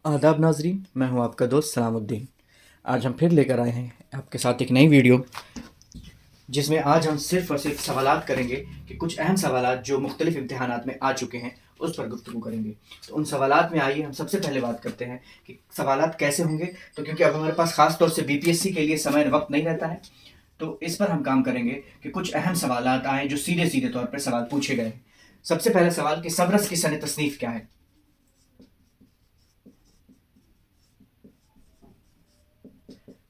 आदाब नाजरीन, मैं हूं आपका दोस्त सलामुद्दीन। आज हम फिर लेकर आए हैं आपके साथ एक नई वीडियो, जिसमें आज हम सिर्फ और सिर्फ सवालात करेंगे कि कुछ अहम सवालात जो मुख्तलिफ इम्तिहानात में आ चुके हैं उस पर गुफ्तगू करेंगे। तो उन सवालात में आइए हम सबसे पहले बात करते हैं कि सवालात कैसे होंगे। तो क्योंकि अब हमारे पास ख़ास तौर से बीपीएससी के लिए समय वक्त नहीं रहता है, तो इस पर हम काम करेंगे कि कुछ अहम सवालात आएँ जो सीधे सीधे तौर पर सवाल पूछे गए हैं। सबसे पहला सवाल कि सबरस की सन तसनीफ़ क्या है।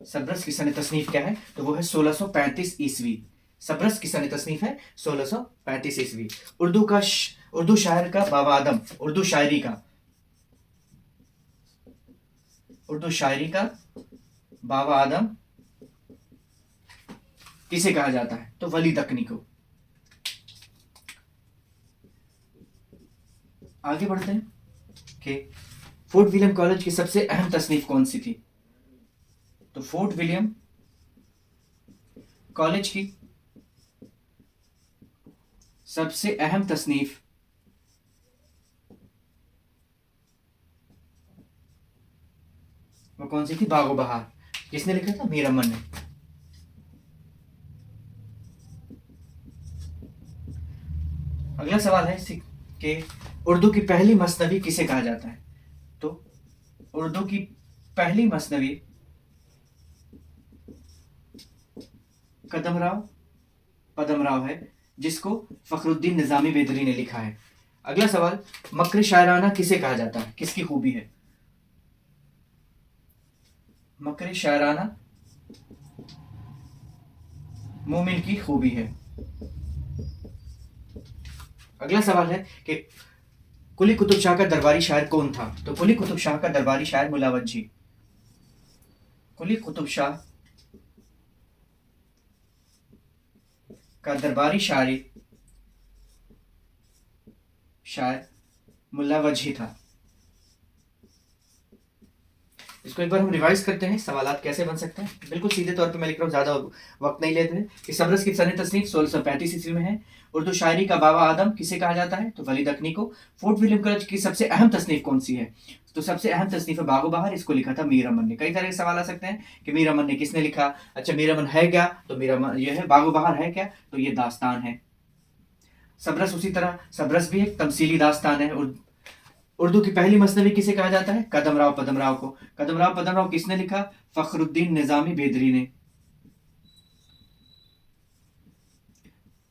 सबरस की सन तसनीफ क्या है? तो वो है 1635 ईस्वी। सबरस की सन तसनीफ है 1635 ईस्वी। उर्दू शायर का बाबा आदम, उर्दू शायरी का बाबा आदम किसे कहा जाता है? तो वली दक्नी को। आगे बढ़ते हैं कि फोर्ट विलियम कॉलेज की सबसे अहम तसनीफ कौन सी थी? तो फोर्ट विलियम कॉलेज की सबसे अहम तसनीफ वो कौन सी थी? बागो बहार। किसने लिखा था? मीर अमन ने। अगला सवाल है कि उर्दू की पहली मसनवी किसे कहा जाता है? तो उर्दू की पहली मसनवी पदमराव है, जिसको फखरुद्दीन निजामी बेदरी ने लिखा है। अगला सवाल, मकर शायराना किसे कहा जाता है? किसकी खूबी है? मकर शायराना मोमिन की खूबी है। अगला सवाल है कि कुली कुतुब शाह का दरबारी शायर कौन था? तो कुली कुतुब शाह का दरबारी शायर मुल्ला वज्जी। कुली कुतुब शाह का दरबारी शायर मुल्ला वज्जी था। इसको एक बार हम रिवाइज करते हैं, सवालात कैसे बन सकते हैं। बिल्कुल सीधे तौर पे मैं लिख रहा हूँ, ज़्यादा वक्त नहीं लेते हैं। कि सबरस की सन तसनीफ 1635 ईस्वी में है। उर्दू शायरी का बाबा आदम किसे कहा जाता है? तो वली दक्नी को। फोर्ट विलियम कॉलेज की सबसे अहम तसनीफ कौन सी है? तो सबसे अहम तसनीफ है बागो बहार। इसको लिखा था मीर अमन ने। कई तरह के सवाल आ सकते हैं कि मीर अमन ने किसने लिखा। अच्छा, मीर अमन है क्या? तो मीर अमन ये है। बागो बहार है क्या? तो ये दास्तान है। सबरस उसी तरह, सबरस भी एक तमसीली दास्तान है। उर्दू की पहली मसनवी किसे कहा जाता है? कदमराव पदमराव को। कदमराव पदमराव किसने लिखा? फखरुद्दीन निजामी बेदरी ने।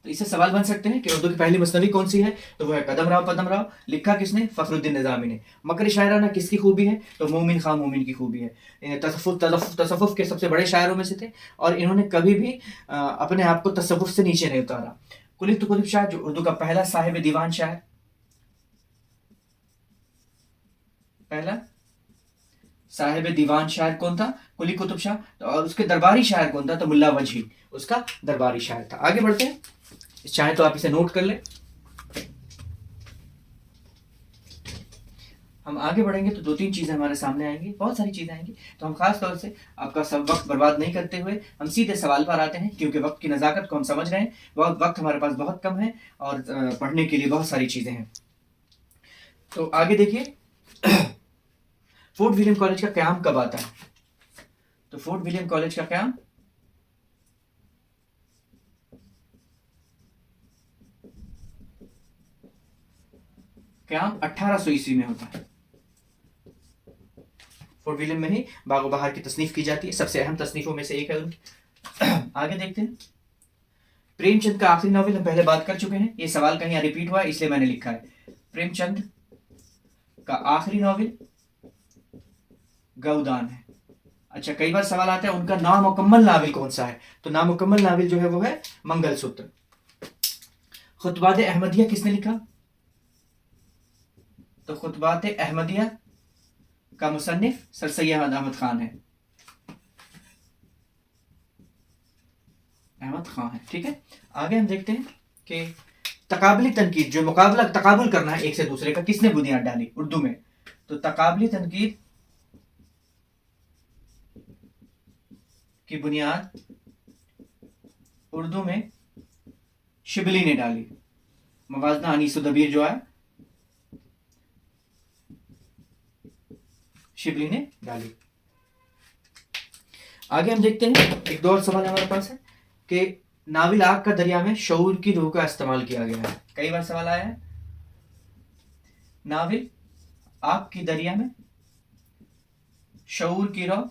तो इससे सवाल बन सकते हैं कि उर्दू की पहली मसनवी कौन सी है? तो वो है कदमराव पदमराव। लिखा किसने? फखरुद्दीन निजामी ने। मकर शायराना किसकी खूबी है? तो मोमिन खां मोमिन की खूबी है। तसव्वुफ के सबसे बड़े शायरों में से थे, और इन्होंने कभी भी अपने आप को तसव्वुफ से नीचे नहीं उतारा। कुली शाह जो उर्दू का पहला साहिब दीवान शायर, पहला साहिब दीवान शायर कौन था? कुली कुतुब शाह। तो और उसके दरबारी शायर कौन था? तो मुल्ला वजही उसका दरबारी शायर था। आगे बढ़ते हैं, चाहे तो आप इसे नोट कर ले। हम आगे बढ़ेंगे तो दो तीन चीजें हमारे सामने आएंगी, बहुत सारी चीजें आएंगी। तो हम खास तौर से आपका सब वक्त बर्बाद नहीं करते हुए हम सीधे सवाल पर आते हैं, क्योंकि वक्त की नज़ाकत को हम समझ रहे हैं। वक्त हमारे पास बहुत कम है और पढ़ने के लिए बहुत सारी चीजें हैं। तो आगे देखिए, फोर्ट विलियम कॉलेज का क्याम कब आता है? तो फोर्ट विलियम कॉलेज का क्याम 1800 ईस्वी में होता है। फोर्ट विलियम में ही बागो बहार की तसनीफ की जाती है, सबसे अहम तसनीफों में से एक है उनकी। आगे देखते हैं, प्रेमचंद का आखिरी नॉवेल हम पहले बात कर चुके हैं। ये सवाल कहीं रिपीट हुआ है, इसलिए मैंने लिखा है। प्रेमचंद का आखिरी नॉवेल गौदान है। अच्छा, कई बार सवाल आता है उनका नामुकम्मल नावल कौन सा है? तो नामुकम्मल नावल जो है वो है मंगलसूत्र। खुतबात अहमदिया किसने लिखा? तो खुतबात अहमदिया का मुसन्निफ सर सैयद अहमद खान है। अहमद खान है, ठीक है। आगे हम देखते हैं कि तकाबली तनकीद, जो मुकाबला तकाबुल करना है एक से दूसरे का, किसने बुनियाद डाली उर्दू में? तो तकाबली तनकीद की बुनियाद उर्दू में शिबली ने डाली। मवाजना अनीसुद्दबीर जो है शिबली ने डाली। आगे हम देखते हैं, एक दो और सवाल हमारे पास है कि नाविल आग का दरिया में शऊर की रूह का इस्तेमाल किया गया है। कई बार सवाल आया है, नाविल आग की दरिया में शऊर की रूह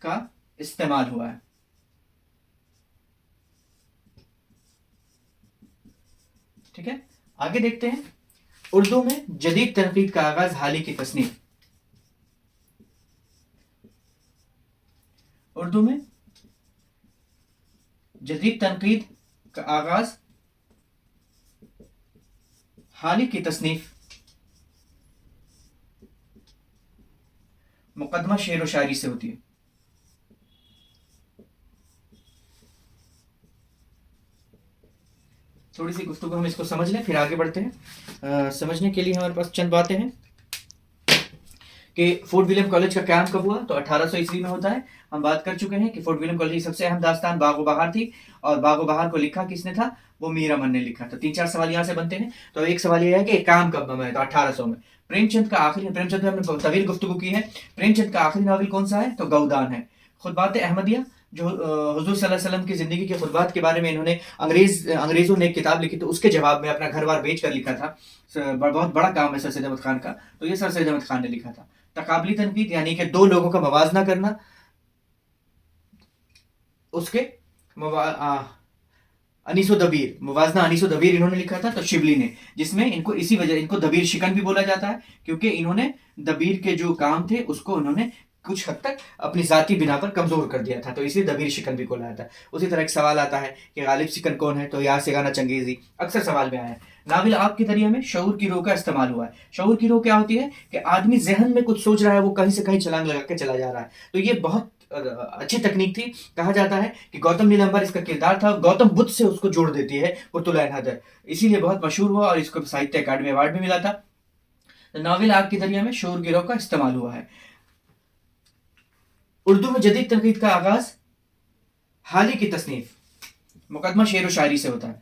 का इस्तेमाल हुआ है। ठीक है, आगे देखते हैं, उर्दू में जदीद तनकीद का आगाज हाल ही की तसनीफ। उर्दू में जदीद तनकीद का आगाज हाल ही की तसनीफ मुकदमा शेर व शायरी से होती है। थोड़ी सी गुफ्तगू हम इसको समझ लें, फिर आगे बढ़ते हैं। समझने के लिए हमारे पास चंद बातें हैं कि फोर्ट विलियम कॉलेज का क्याम कब हुआ, तो 1800 ईस्वी में होता है। हम बात कर चुके हैं कि फोर्ट विलियम कॉलेज की सबसे अहम दास्तान बागो बहार थी, और बागो बहार को लिखा किसने था, वो मीर अमन ने लिखा। तो 3-4 सवाल यहाँ से बनते हैं। तो एक सवाल यह है कि काम कब बना है, तो 1800 में। प्रेमचंद का आखिरी, प्रेमचंद पे हमने तवील गुफ्तगू की है। प्रेमचंद का आखिरी नावल कौन सा है, तो गौदान है। खुतबात अहमदिया, जो हुजूर सल्लल्लाहु अलैहि वसल्लम की जिंदगी के खुतबात के बारे में इन्होंने अंग्रेजों ने एक किताब लिखी, तो उसके जवाब में अपना घर बार बेच कर लिखा था। बहुत बड़ा काम है सर सैयद अहमद खान का, तो ये सर सैयद अहमद खान ने लिखा था। तकाबली तनकीद, यानी कि दो लोगों का मवाजना करना, उसके अनीसो दबीर, मुवाजना अनीसो दबीर इन्होंने लिखा था, तो शिबली ने, जिसमें इनको इसी वजह, इनको दबीर शिकन भी बोला जाता है, क्योंकि इन्होंने दबीर के जो काम थे उसको उन्होंने कुछ हद तक अपनी जाती बिना पर कमजोर कर दिया था, तो इसलिए दबीर शिकन भी बोला जाता है। उसी तरह एक सवाल आता है कि गालिब शिकन कौन है, तो यहाँ से गाना चंगेजी अक्सर सवाल में आया है। नाविल आग के दरिया में शऊर की रोह का इस्तेमाल हुआ है। शऊर की रोह क्या होती है कि आदमी जहन में कुछ सोच रहा है, वो कहीं से कहीं छलांग लगा के चला जा रहा है। तो ये बहुत अच्छी तकनीक थी। कहा जाता है कि गौतम नीलांबर इसका किरदार था, गौतम बुद्ध से उसको जोड़ देती है कुतुल हैदर, इसीलिए बहुत मशहूर हुआ और इसको साहित्य अकादमी अवार्ड भी मिला था। तो नाविल आग के दरिया में शऊर गिरोह का इस्तेमाल हुआ है। उर्दू में जदीद तनकीद का आगाज हाल ही की तसनीफ मुकदमा शेर व शायरी से होता है।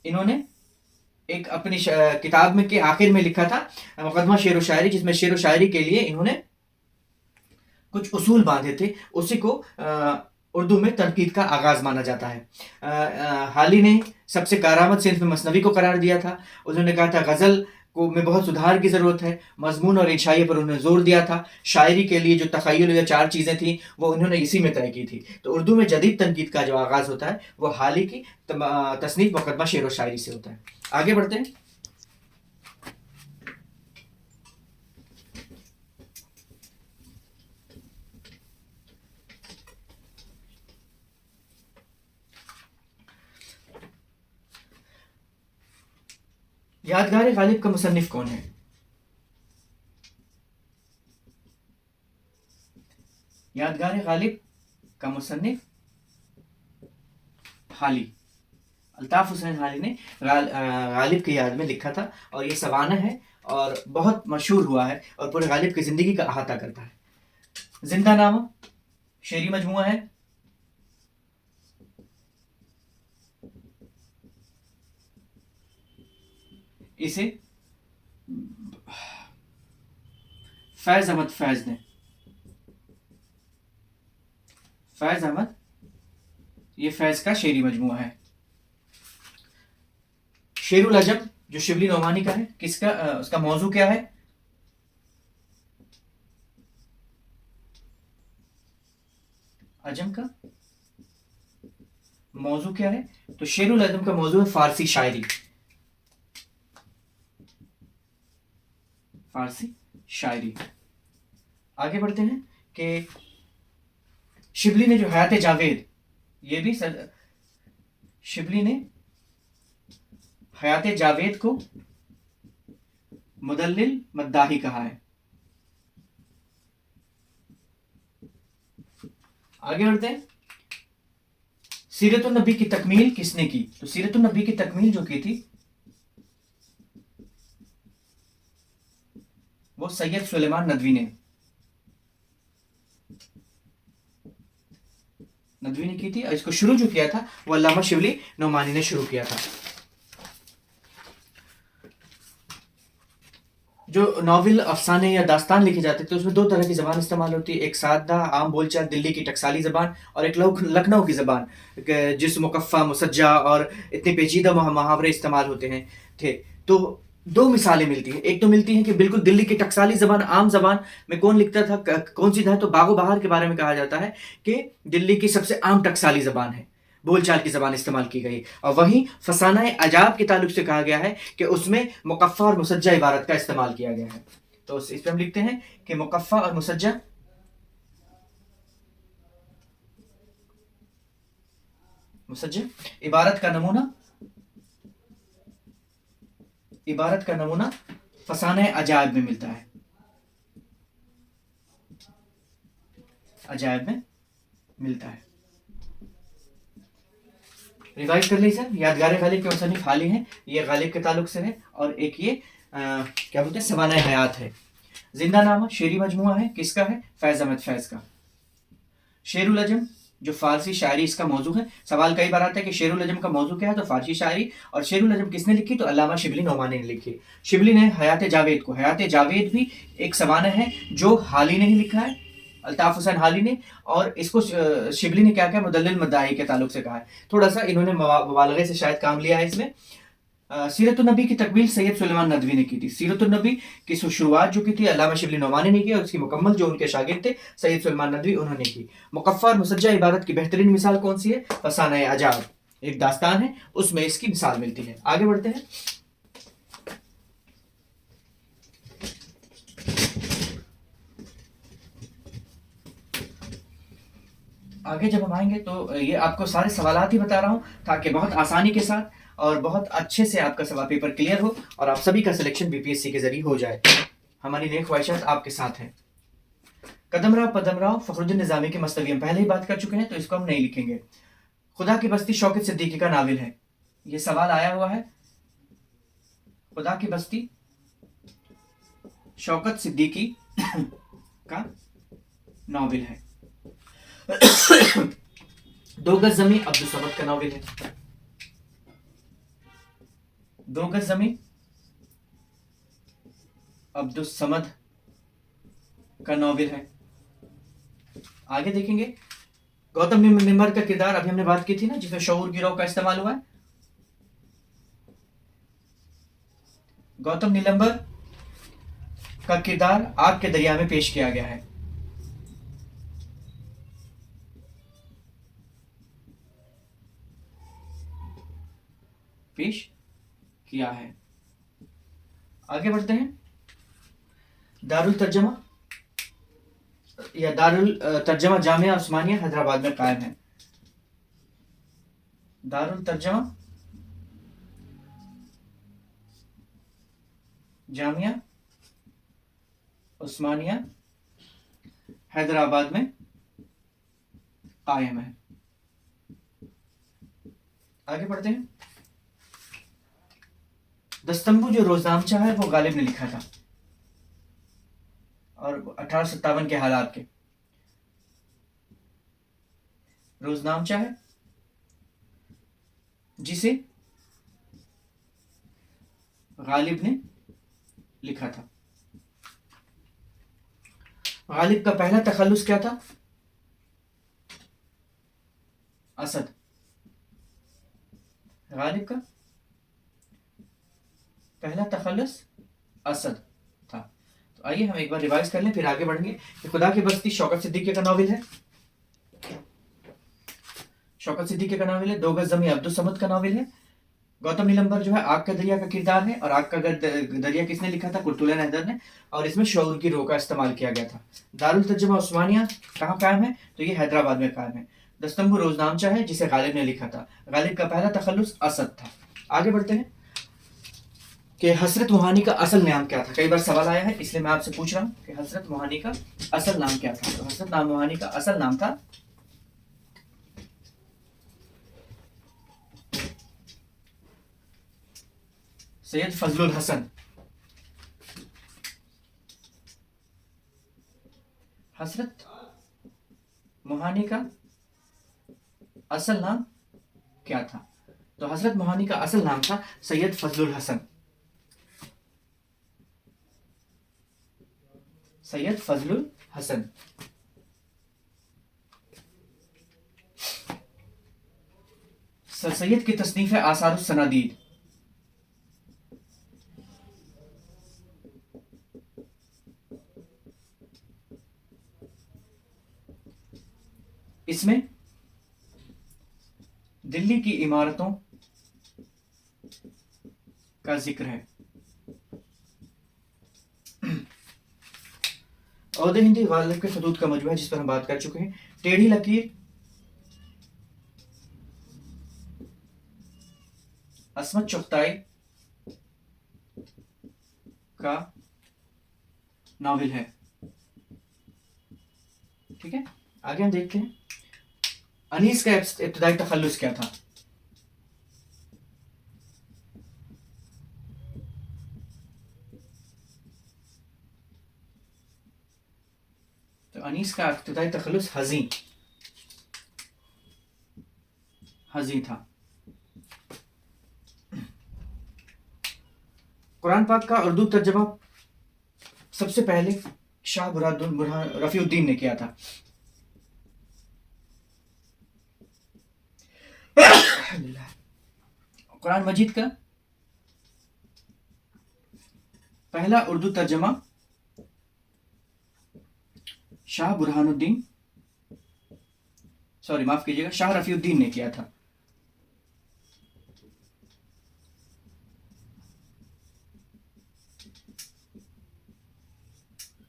इन्होंने एक अपनी किताब में के आखिर में लिखा था मुकदमा शेर व शायरी, जिसमें शेर व शायरी के लिए इन्होंने कुछ उसूल बांधे थे, उसी को उर्दू में तनकीद का आगाज माना जाता है। हाली ने सबसे कारामद सिंफ में मसनवी को करार दिया था। उन्होंने कहा था गज़ल को में बहुत सुधार की ज़रूरत है, मजमून और इंशाई पर उन्होंने जोर दिया था। शायरी के लिए जो तख़य्युल या 4 चीज़ें थी वो उन्होंने इसी में तय की थी। तो उर्दू में जदीद तनकीद का जो आगाज़ होता है वो हाल ही की तसनीफ मुकदमा शेर व शायरी से होता है। आगे बढ़ते हैं। यादगार गालिब का मुसन्निफ कौन है? यादगार गालिब का मुसन्निफ हाली, अल्ताफ हुसैन हाली ने गालिब की याद में लिखा था, और ये सवाना है और बहुत मशहूर हुआ है और पूरे गालिब की जिंदगी का अहाता करता है। जिंदा नामा शेरी मजमुआ है। इसे फैज अहमद फैज ने, फैज अहमद, ये फैज का शेरी मजमुआ है। शेरुल अजम जो शिबली नोमानी का है, किसका उसका मौजू क्या है? अजम का मौजू क्या है? तो शेरुल अजम का मौजू है फारसी शायरी, फारसी शायरी। आगे बढ़ते हैं कि शिबली ने जो हयात जावेद, ये भी शिबली ने हयात जावेद को मुदल्लिल मद्दाही कहा है। आगे बढ़ते हैं। सीरतुन नबी की तकमील किसने की? तो सीरतुन नबी की तकमील जो की थी वो सैयद सुलेमान नदवी ने की थी, और इसको शुरू जो किया था वो अल्लामा शिबली नोमानी ने शुरू किया था। जो नॉवेल अफसाने या दास्तान लिखे जाते थे उसमें दो तरह की ज़बान इस्तेमाल होती है, एक सादा आम बोलचाल दिल्ली की टकसाली ज़बान और एक लखनऊ की ज़बान, जिस मुकफ़ा मुसज्जा और इतने पेचीदा मुहावरे इस्तेमाल होते हैं थे। तो दो मिसालें मिलती हैं, एक तो मिलती है कि बिल्कुल दिल्ली की टकसाली ज़बान आम ज़बान में कौन लिखता था, कौन सी था, तो बागो बहार के बारे में कहा जाता है कि दिल्ली की सबसे आम टकसाली ज़बान है, बोलचाल की ज़बान इस्तेमाल की गई। और वहीं फसाना अजाब के ताल्लुक से कहा गया है कि उसमें मुकफ़ा और मुसज्जा इबारत का इस्तेमाल किया गया है। तो इस पर हम लिखते हैं कि मुकफ़ा और मुसज्जा इबारत का नमूना फसाने अजायब में मिलता है, अजायब में मिलता है। रिवाइज कर लीजिए, यादगार गालिब के मुसन्निफ हाली हैं, ये गालिब के ताल्लुक से है, और एक ये क्या बोलते हैं सवाना हयात है। जिंदा नामा शेरी मजमुआ है, किसका है, फैज़ अहमद फैज़ का। शेरुल अजम जो फारसी शायरी इसका मौजू है, सवाल कई बार आता है कि शेरुल अजम का मौजू क्या है, तो फारसी शायरी, और शेरुल अजम किसने लिखी, तो अल्लामा शिबली नोमानी ने लिखी। शिबली ने हयात जावेद को, हयात जावेद भी एक सवाना है जो हाली ने ही लिखा है, अल्ताफ हुसैन हाली ने, और इसको शिबली ने क्या कहा, मुदल्लिल मद्दाई के ताल्लुक से कहा है। थोड़ा सा इन्होंने मुबालगे से शायद काम लिया है इसमें। सीरतुन्नबी की तकमील सैयद सुलेमान नदवी ने की थी। सीरतुन्नबी की शुरुआत जो की थी अल्लामा शिबली नोमानी ने की, और उसकी मुकम्मल जो उनके शागिर्द थे सैयद सुलेमान नदवी उन्होंने की। मुकफ़्फ़ा और मुसज्जा इबारत की बेहतरीन मिसाल कौन सी है, फसाना अजाब, एक दास्तान है उसमें इसकी मिसाल मिलती है। आगे बढ़ते हैं। आगे जब हम आएंगे तो ये आपको सारे सवालात ही बता रहा हूँ ताकि बहुत आसानी के साथ और बहुत अच्छे से आपका सवाल पेपर क्लियर हो और आप सभी का सिलेक्शन बीपीएससी के जरिए हो जाए। हमारी नेक ख्वाहिशात आपके साथ हैं। कदम राव पदम राव फखरुद्दीन निजामी की मस्तवी हम पहले ही बात कर चुके हैं, तो इसको हम नहीं लिखेंगे। खुदा की बस्ती शौकत सिद्दीकी का नाविल है, ये सवाल आया हुआ है। खुदा की बस्ती शौकत सिद्दीकी का नाविल है। दो गज जमी अब्दुल समद का नाविल है। दो गज जमी अब्दुल समद का नाविल है। आगे देखेंगे गौतम निम्बर का किरदार, अभी हमने बात की थी ना जिसमें शऊर गिरोह का इस्तेमाल हुआ है। गौतम नीलंबर का किरदार आग के दरिया में पेश किया गया है। पेश किया है। आगे बढ़ते हैं। दारुल तर्जमा या दारुल तर्जमा जामिया उस्मानिया हैदराबाद में कायम है। दारुल तर्जमा जामिया उस्मानिया हैदराबाद में कायम है। आगे बढ़ते हैं। दस्तंबू जो रोजनामचा है वो गालिब ने लिखा था, और 1857 के हालात के रोजनामचा है जिसे गालिब ने लिखा था। गालिब का पहला तखल्लुस क्या था, असद। गालिब का पहला तखल्लुस असद था। तो आइए हम एक बार रिवाइज कर लें फिर आगे बढ़ेंगे। कि खुदा की बस्ती शौकत सिद्दीकी का नाविल है, शौकत सिद्दीकी का नाविल है। दो गज ज़मीं अब्दुल समद का नाविल है। गौतम नीलंबर जो है आग का दरिया का किरदार है, और आग का दरिया किसने लिखा था, कुर्तुला हैदर ने, और इसमें शऊर की रोह का इस्तेमाल किया गया था। दारुल तर्जुमा उस्मानिया कहाँ कायम है, तो ये हैदराबाद में कायम है। दस्तंबू रोजनामचा है जिसे गालिब ने लिखा था। गालिब का पहला तखल्लुस असद था। आगे बढ़ते हैं कि हसरत मोहानी का असल नाम क्या था। कई बार सवाल आया है इसलिए मैं आपसे पूछ रहा हूँ कि हसरत मोहानी का असल नाम क्या था। तो हसरत मोहानी का असल नाम था सैयद फजलुल हसन। हसरत मोहानी का असल नाम क्या था, तो हसरत मोहानी का असल नाम था सैयद फजलुल हसन। सैयद फजलुल हसन। सर सैयद की तसनीफ है आसारुस सनादीद। इसमें दिल्ली की इमारतों का जिक्र है। औदे हिंदी गालिब के खतूत का मजमू है जिस पर हम बात कर चुके हैं। टेढ़ी लकीर असमत चुगताई का नॉवेल है। ठीक है, आगे हम देखते हैं अनीस का इब्तदाई तखल्लुस क्या था। तो अनीस का इब्तदाई तखल्लुस हज़ी था। कुरान पाक का उर्दू तर्जमा सबसे पहले शाह बुरहान रफीउद्दीन ने किया था। कुरान मजीद का पहला उर्दू तर्जमा शाह बुरहानुद्दीन, सॉरी माफ कीजिएगा, शाह रफीउद्दीन ने किया था।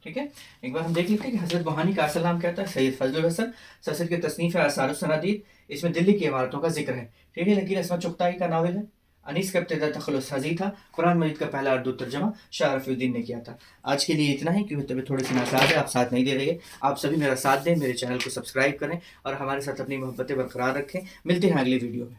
ठीक है, एक बार हम देख लेते हैं कि हजरत बहानी का असल नाम क्या था। सैयद फजलुल हसन। ससर की तसनीफ है आसारुस सनादीद। इसमें दिल्ली की इमारतों का जिक्र है। टेढ़ी लकीर असमत चुगताई का नावल है। अनीस का इब्तिदाई तखल्लुस हज़ी था। कुरान मजीद का पहला उर्दू तर्जमा शाह रफीउद्दीन ने किया था। आज के लिए इतना ही, क्योंकि तबीयत थोड़ी सी नासाज है, आप साथ नहीं दे रही है। आप सभी मेरा साथ दें, मेरे चैनल को सब्सक्राइब करें और हमारे साथ अपनी मोहब्बतें बरकरार रखें। मिलते हैं अगली वीडियो में।